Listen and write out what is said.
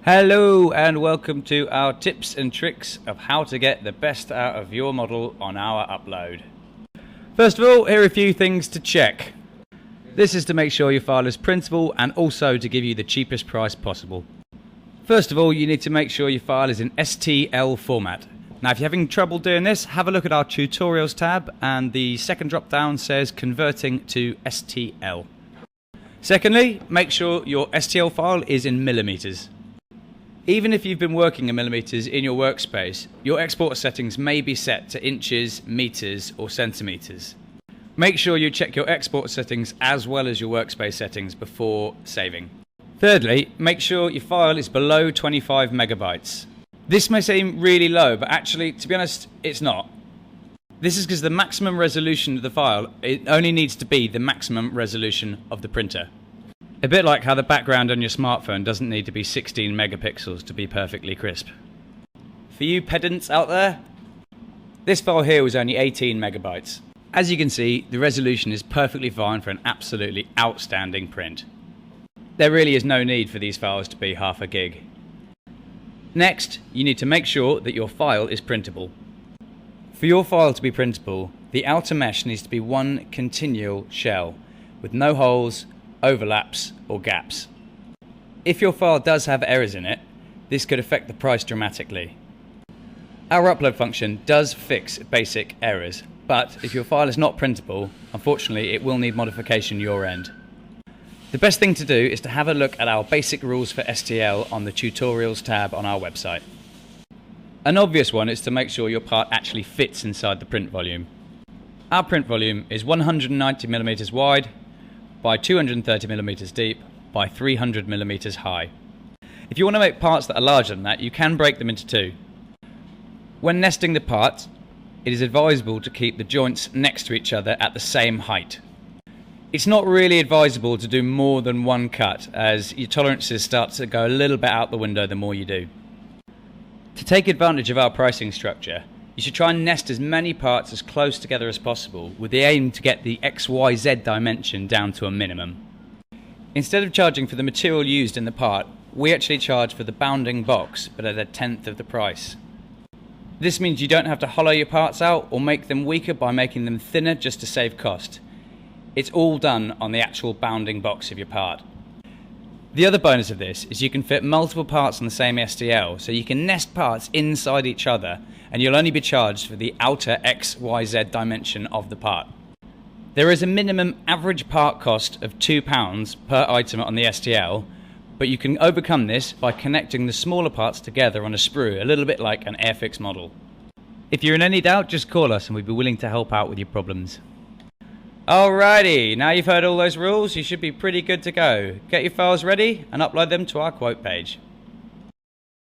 Hello and welcome to our tips and tricks of how to get the best out of your model on our upload. First of all, here are a few things to check. This is to make sure your file is printable and also to give you the cheapest price possible. First of all, you need to make sure your file is in STL format. Now if you're having trouble doing this, have a look at our tutorials tab and the second drop down says converting to STL. Secondly, make sure your STL file is in millimeters. Even if you've been working in millimeters in your workspace, your export settings may be set to inches, meters or centimeters. Make sure you check your export settings as well as your workspace settings before saving. Thirdly, make sure your file is below 25 megabytes. This may seem really low, but actually, to be honest, it's not. This is because the maximum resolution of the file, it only needs to be the maximum resolution of the printer. A bit like how the background on your smartphone doesn't need to be 16 megapixels to be perfectly crisp. For you pedants out there, this file here was only 18 megabytes. As you can see, the resolution is perfectly fine for an absolutely outstanding print. There really is no need for these files to be half a gig. Next, you need to make sure that your file is printable. For your file to be printable, the outer mesh needs to be one continual shell with no holes, overlaps or gaps. If your file does have errors in it, this could affect the price dramatically. Our upload function does fix basic errors, but if your file is not printable, unfortunately it will need modification your end. The best thing to do is to have a look at our basic rules for STL on the tutorials tab on our website. An obvious one is to make sure your part actually fits inside the print volume. Our print volume is 190mm wide by 230mm deep by 300mm high. If you want to make parts that are larger than that, you can break them into two. When nesting the parts, it is advisable to keep the joints next to each other at the same height. It's not really advisable to do more than one cut, as your tolerances start to go a little bit out the window the more you do. To take advantage of our pricing structure, you should try and nest as many parts as close together as possible with the aim to get the XYZ dimension down to a minimum. Instead of charging for the material used in the part, we actually charge for the bounding box, but at 1/10 of the price. This means you don't have to hollow your parts out or make them weaker by making them thinner just to save cost. It's all done on the actual bounding box of your part. The other bonus of this is you can fit multiple parts on the same STL, so you can nest parts inside each other and you'll only be charged for the outer XYZ dimension of the part. There is a minimum average part cost of £2 per item on the STL, but you can overcome this by connecting the smaller parts together on a sprue, a little bit like an Airfix model. If you're in any doubt, just call us and we'd be willing to help out with your problems. Alrighty, now you've heard all those rules, you should be pretty good to go. Get your files ready and upload them to our quote page.